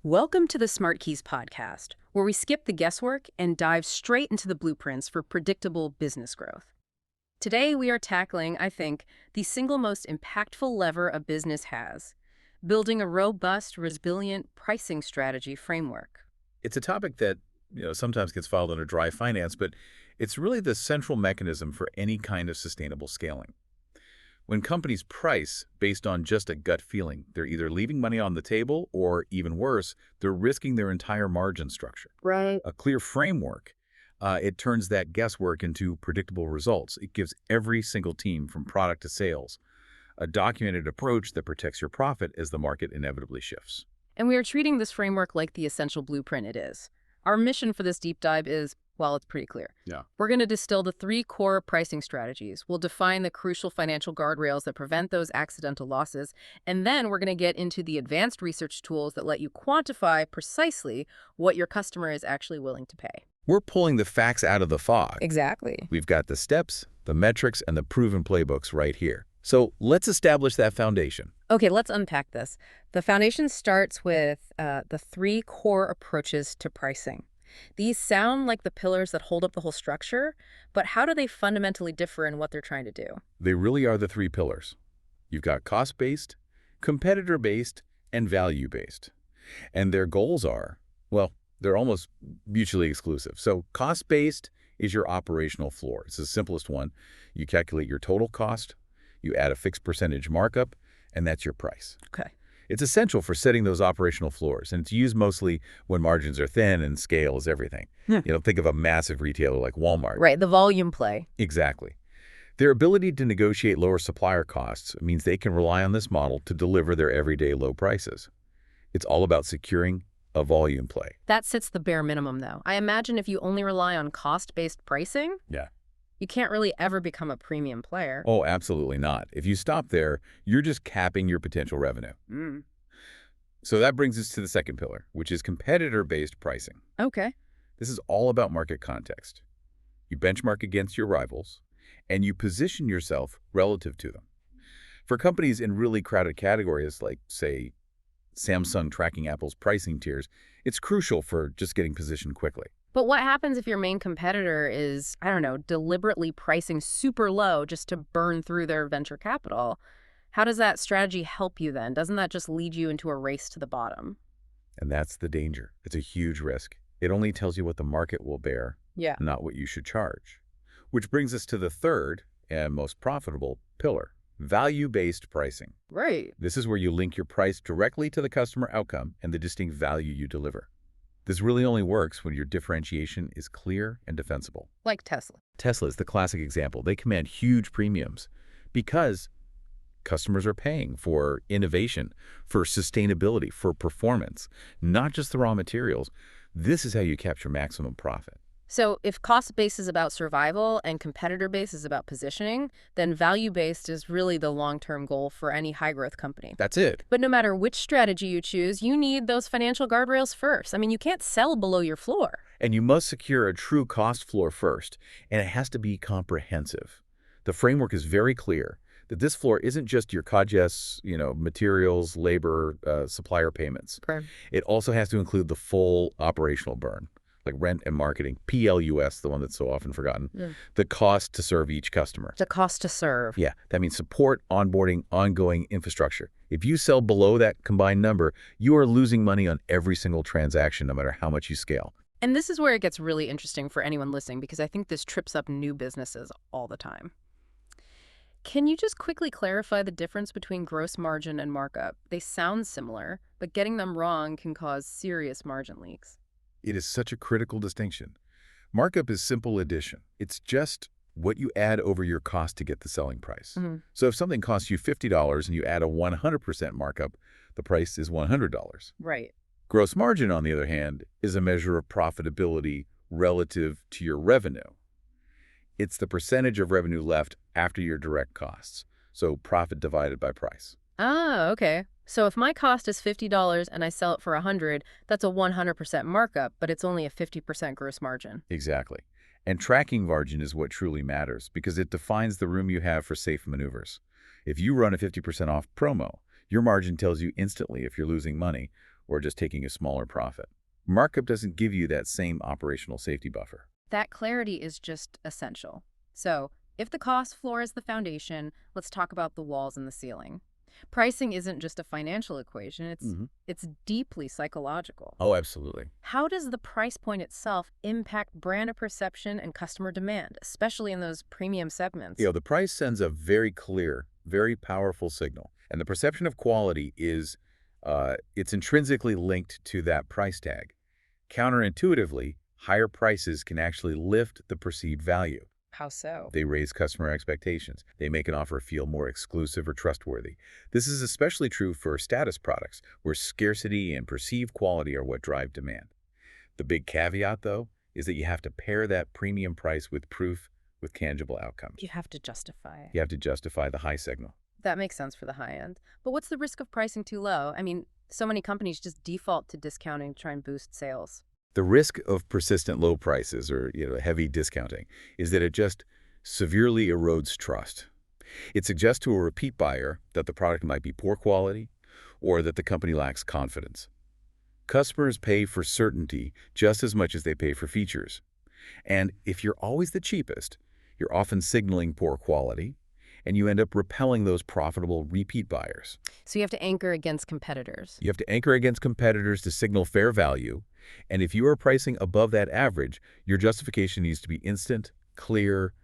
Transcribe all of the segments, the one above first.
Welcome to the SmartKeys podcast, where we skip the guesswork and dive straight into the blueprints for predictable business growth. Today, we are tackling, I think, the single most impactful lever a business has, building a robust, resilient pricing strategy framework. It's a topic that, sometimes gets filed under dry finance, but it's really the central mechanism for any kind of sustainable scaling. When companies price based on just a gut feeling, they're either leaving money on the table or, even worse, they're risking their entire margin structure. Right. A clear framework, it turns that guesswork into predictable results. It gives every single team, from product to sales, a documented approach that protects your profit as the market inevitably shifts. And we are treating this framework like the essential blueprint it is. Our mission for this deep dive is, well, it's pretty clear. Yeah. We're going to distill the 3 core pricing strategies. We'll define the crucial financial guardrails that prevent those accidental losses. And then we're going to get into the advanced research tools that let you quantify precisely what your customer is actually willing to pay. We're pulling the facts out of the fog. Exactly. We've got the steps, the metrics, and the proven playbooks right here. So let's establish that foundation. Okay, let's unpack this. The foundation starts with the 3 core approaches to pricing. These sound like the pillars that hold up the whole structure, but how do they fundamentally differ in what they're trying to do? They really are the 3 pillars. You've got cost-based, competitor-based, and value-based. And their goals are, well, they're almost mutually exclusive. So cost-based is your operational floor. It's the simplest one. You calculate your total cost, you add a fixed percentage markup, and that's your price. Okay. It's essential for setting those operational floors, and it's used mostly when margins are thin and scale is everything. Think of a massive retailer like Walmart. Right, the volume play. Exactly. Their ability to negotiate lower supplier costs means they can rely on this model to deliver their everyday low prices. It's all about securing a volume play. That sits the bare minimum, though. I imagine if you only rely on cost-based pricing, you can't really ever become a premium player. Oh, absolutely not. If you stop there, you're just capping your potential revenue. So that brings us to the second pillar, which is competitor-based pricing. Okay. This is all about market context. You benchmark against your rivals, and you position yourself relative to them. For companies in really crowded categories like, say, Samsung tracking Apple's pricing tiers, it's crucial for just getting positioned quickly. But what happens if your main competitor is, I don't know, deliberately pricing super low just to burn through their venture capital? How does that strategy help you then? Doesn't that just lead you into a race to the bottom? And that's the danger. It's a huge risk. It only tells you what the market will bear, not what you should charge. Which brings us to the third and most profitable pillar, value-based pricing. Right. This is where you link your price directly to the customer outcome and the distinct value you deliver. This really only works when your differentiation is clear and defensible. Like Tesla. Tesla is the classic example. They command huge premiums because customers are paying for innovation, for sustainability, for performance, not just the raw materials. This is how you capture maximum profit. So if cost-based is about survival and competitor-based is about positioning, then value-based is really the long-term goal for any high-growth company. That's it. But no matter which strategy you choose, you need those financial guardrails first. I mean, you can't sell below your floor. And you must secure a true cost floor first, and it has to be comprehensive. The framework is very clear that this floor isn't just your COGS, materials, labor, supplier payments. Okay. It also has to include the full operational burn, like rent and marketing, PLUS, the one that's so often forgotten, the cost to serve each customer. The cost to serve. Yeah, that means support, onboarding, ongoing infrastructure. If you sell below that combined number, you are losing money on every single transaction, no matter how much you scale. And this is where it gets really interesting for anyone listening, because I think this trips up new businesses all the time. Can you just quickly clarify the difference between gross margin and markup? They sound similar, but getting them wrong can cause serious margin leaks. It is such a critical distinction. Markup is simple addition. It's just what you add over your cost to get the selling price. So if something costs you $50 and you add a 100% markup, the price is $100. Right. Gross margin, on the other hand, is a measure of profitability relative to your revenue. It's the percentage of revenue left after your direct costs, so profit divided by price. Ah, okay. So if my cost is $50 and I sell it for $100, that's a 100% markup, but it's only a 50% gross margin. Exactly. And tracking margin is what truly matters because it defines the room you have for safe maneuvers. If you run a 50% off promo, your margin tells you instantly if you're losing money, or just taking a smaller profit. Markup doesn't give you that same operational safety buffer. That clarity is just essential. So, if the cost floor is the foundation, let's talk about the walls and the ceiling. Pricing isn't just a financial equation, it's deeply psychological. Oh, absolutely. How does the price point itself impact brand perception and customer demand, especially in those premium segments? The price sends a very clear, very powerful signal. And the perception of quality is, it's intrinsically linked to that price tag. Counterintuitively, higher prices can actually lift the perceived value. How so? They raise customer expectations. They make an offer feel more exclusive or trustworthy. This is especially true for status products, where scarcity and perceived quality are what drive demand. The big caveat, though, is that you have to pair that premium price with proof, with tangible outcomes. You have to justify. You have to justify the high signal. That makes sense for the high end. But what's the risk of pricing too low? I mean, so many companies just default to discounting to try and boost sales. The risk of persistent low prices or heavy discounting is that it just severely erodes trust. It suggests to a repeat buyer that the product might be poor quality or that the company lacks confidence. Customers pay for certainty just as much as they pay for features. And if you're always the cheapest, you're often signaling poor quality, and you end up repelling those profitable repeat buyers. So you have to anchor against competitors. You have to anchor against competitors to signal fair value, and if you are pricing above that average, your justification needs to be instant, clear,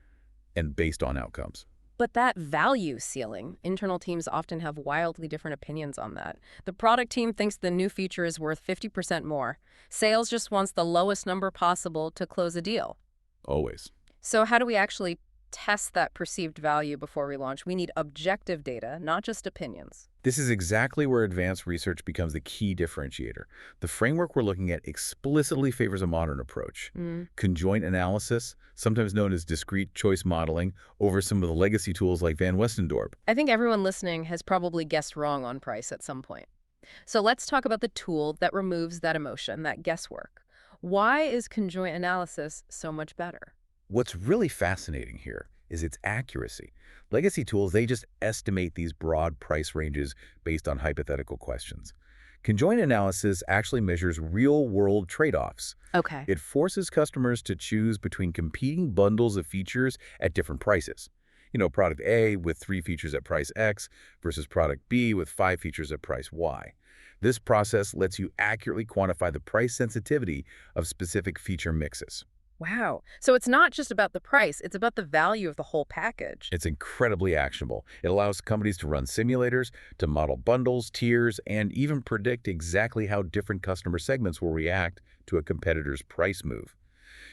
and based on outcomes. But that value ceiling, internal teams often have wildly different opinions on that. The product team thinks the new feature is worth 50% more. Sales just wants the lowest number possible to close a deal. Always. So how do we actually test that perceived value before we launch? We need objective data, not just opinions. This is exactly where advanced research becomes the key differentiator. The framework we're looking at explicitly favors a modern approach. Conjoint analysis, sometimes known as discrete choice modeling, over some of the legacy tools like Van Westendorp. I think everyone listening has probably guessed wrong on price at some point. So let's talk about the tool that removes that emotion, that guesswork. Why is conjoint analysis so much better? What's really fascinating here is its accuracy. Legacy tools, they just estimate these broad price ranges based on hypothetical questions. Conjoint analysis actually measures real-world trade-offs. Okay. It forces customers to choose between competing bundles of features at different prices. Product A with 3 features at price X versus product B with 5 features at price Y. This process lets you accurately quantify the price sensitivity of specific feature mixes. Wow. So it's not just about the price, it's about the value of the whole package. It's incredibly actionable. It allows companies to run simulators, to model bundles, tiers, and even predict exactly how different customer segments will react to a competitor's price move.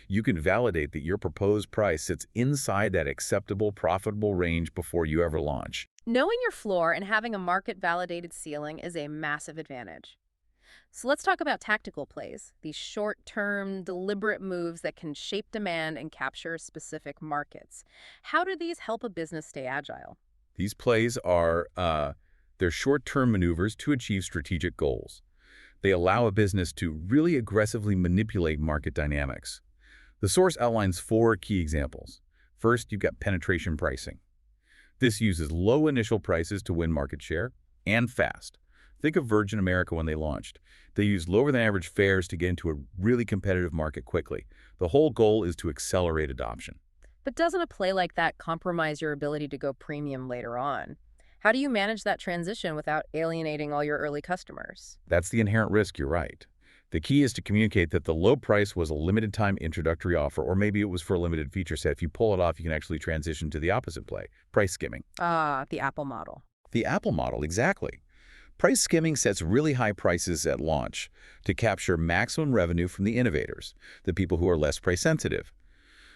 You can validate that your proposed price sits inside that acceptable, profitable range before you ever launch. Knowing your floor and having a market-validated ceiling is a massive advantage. So let's talk about tactical plays, these short-term, deliberate moves that can shape demand and capture specific markets. How do these help a business stay agile? These plays are they're short-term maneuvers to achieve strategic goals. They allow a business to really aggressively manipulate market dynamics. The source outlines 4 key examples. First, you've got penetration pricing. This uses low initial prices to win market share, and fast. Think of Virgin America when they launched. They used lower-than-average fares to get into a really competitive market quickly. The whole goal is to accelerate adoption. But doesn't a play like that compromise your ability to go premium later on? How do you manage that transition without alienating all your early customers? That's the inherent risk, you're right. The key is to communicate that the low price was a limited-time introductory offer, or maybe it was for a limited feature set. If you pull it off, you can actually transition to the opposite play, price skimming. The Apple model. The Apple model, exactly. Price skimming sets really high prices at launch to capture maximum revenue from the innovators, the people who are less price sensitive.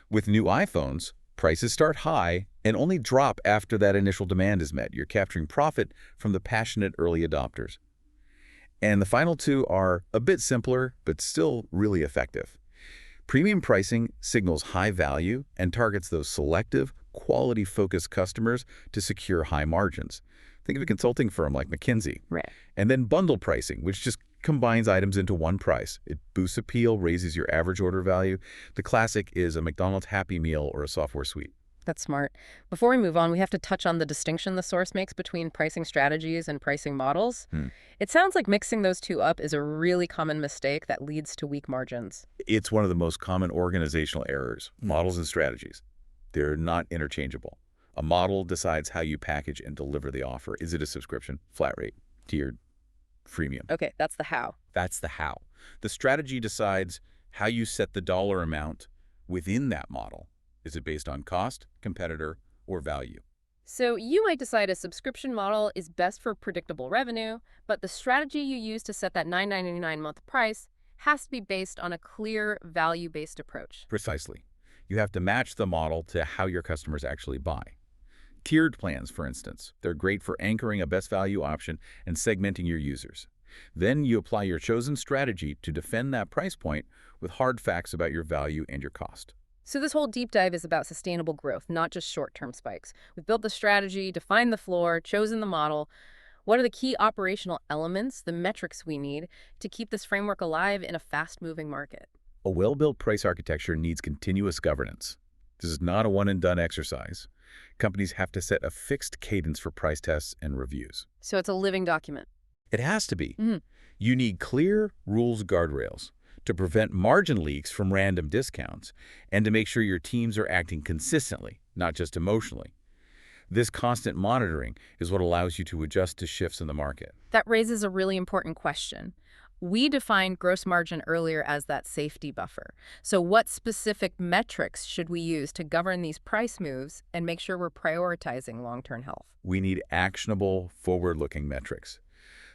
With new iPhones, prices start high and only drop after that initial demand is met. You're capturing profit from the passionate early adopters. And the final 2 are a bit simpler, but still really effective. Premium pricing signals high value and targets those selective, quality-focused customers to secure high margins. Think of a consulting firm like McKinsey. Right. And then bundle pricing, which just combines items into one price. It boosts appeal, raises your average order value. The classic is a McDonald's Happy Meal or a software suite. That's smart. Before we move on, we have to touch on the distinction the source makes between pricing strategies and pricing models. Hmm. It sounds like mixing those two up is a really common mistake that leads to weak margins. It's one of the most common organizational errors, models and strategies. They're not interchangeable. A model decides how you package and deliver the offer. Is it a subscription, flat rate, tiered, freemium? Okay, that's the how. That's the how. The strategy decides how you set the dollar amount within that model. Is it based on cost, competitor, or value? So you might decide a subscription model is best for predictable revenue, but the strategy you use to set that $9.99 month price has to be based on a clear value-based approach. Precisely. You have to match the model to how your customers actually buy. Tiered plans, for instance, they're great for anchoring a best value option and segmenting your users. Then you apply your chosen strategy to defend that price point with hard facts about your value and your cost. So this whole deep dive is about sustainable growth, not just short-term spikes. We've built the strategy, defined the floor, chosen the model. What are the key operational elements, the metrics we need to keep this framework alive in a fast-moving market? A well-built price architecture needs continuous governance. This is not a one-and-done exercise. Companies have to set a fixed cadence for price tests and reviews. So it's a living document. It has to be. Mhm. You need clear rules guardrails to prevent margin leaks from random discounts and to make sure your teams are acting consistently, not just emotionally. This constant monitoring is what allows you to adjust to shifts in the market. That raises a really important question. We defined gross margin earlier as that safety buffer. So what specific metrics should we use to govern these price moves and make sure we're prioritizing long-term health? We need actionable, forward-looking metrics.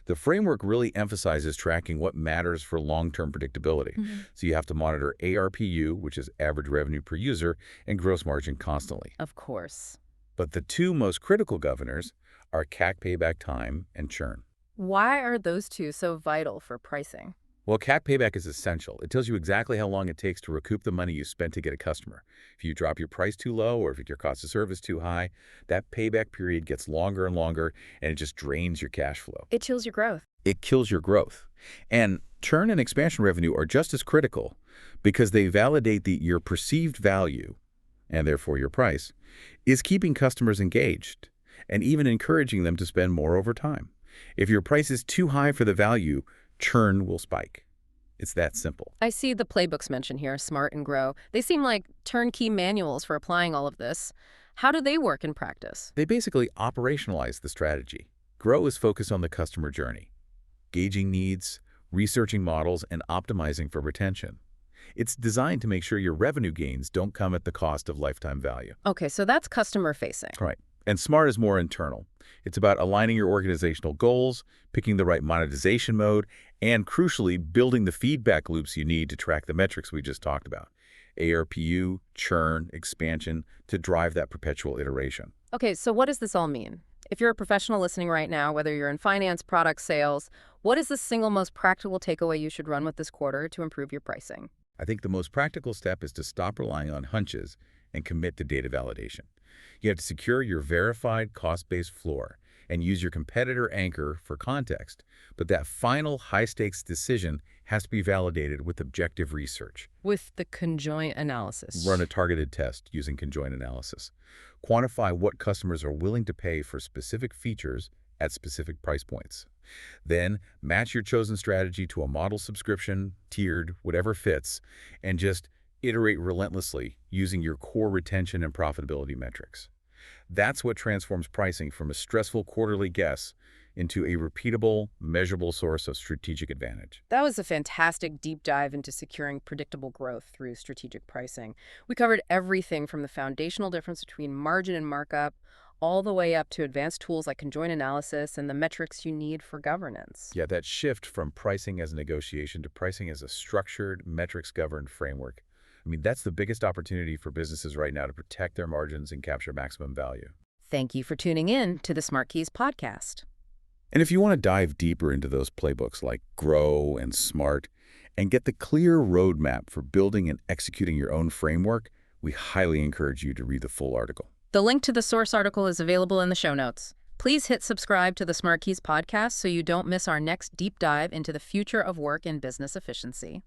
The framework really emphasizes tracking what matters for long-term predictability. So you have to monitor ARPU, which is average revenue per user, and gross margin constantly. Of course. But the two most critical governors are CAC payback time and churn. Why are those two so vital for pricing? Well, CAC payback is essential. It tells you exactly how long it takes to recoup the money you spent to get a customer. If you drop your price too low or if your cost of service too high, that payback period gets longer and longer, and it just drains your cash flow. It chills your growth. It kills your growth. And churn and expansion revenue are just as critical because they validate your perceived value, and therefore your price, is keeping customers engaged and even encouraging them to spend more over time. If your price is too high for the value, churn will spike. It's that simple. I see the playbooks mentioned here, Smart and Grow. They seem like turnkey manuals for applying all of this. How do they work in practice? They basically operationalize the strategy. Grow is focused on the customer journey, gauging needs, researching models, and optimizing for retention. It's designed to make sure your revenue gains don't come at the cost of lifetime value. Okay, so that's customer-facing. Right. And Smart is more internal. It's about aligning your organizational goals, picking the right monetization mode, and crucially, building the feedback loops you need to track the metrics we just talked about. ARPU, churn, expansion, to drive that perpetual iteration. Okay, so what does this all mean? If you're a professional listening right now, whether you're in finance, product sales, what is the single most practical takeaway you should run with this quarter to improve your pricing? I think the most practical step is to stop relying on hunches and commit to data validation. You have to secure your verified cost-based floor and use your competitor anchor for context, but that final high-stakes decision has to be validated with objective research. With the conjoint analysis. Run a targeted test using conjoint analysis. Quantify what customers are willing to pay for specific features at specific price points. Then match your chosen strategy to a model subscription, tiered, whatever fits, and just iterate relentlessly using your core retention and profitability metrics. That's what transforms pricing from a stressful quarterly guess into a repeatable, measurable source of strategic advantage. That was a fantastic deep dive into securing predictable growth through strategic pricing. We covered everything from the foundational difference between margin and markup, all the way up to advanced tools like conjoint analysis and the metrics you need for governance. Yeah, that shift from pricing as a negotiation to pricing as a structured, metrics-governed framework. I mean, that's the biggest opportunity for businesses right now to protect their margins and capture maximum value. Thank you for tuning in to the SmartKeys podcast. And if you want to dive deeper into those playbooks like Grow and Smart and get the clear roadmap for building and executing your own framework, we highly encourage you to read the full article. The link to the source article is available in the show notes. Please hit subscribe to the SmartKeys podcast so you don't miss our next deep dive into the future of work and business efficiency.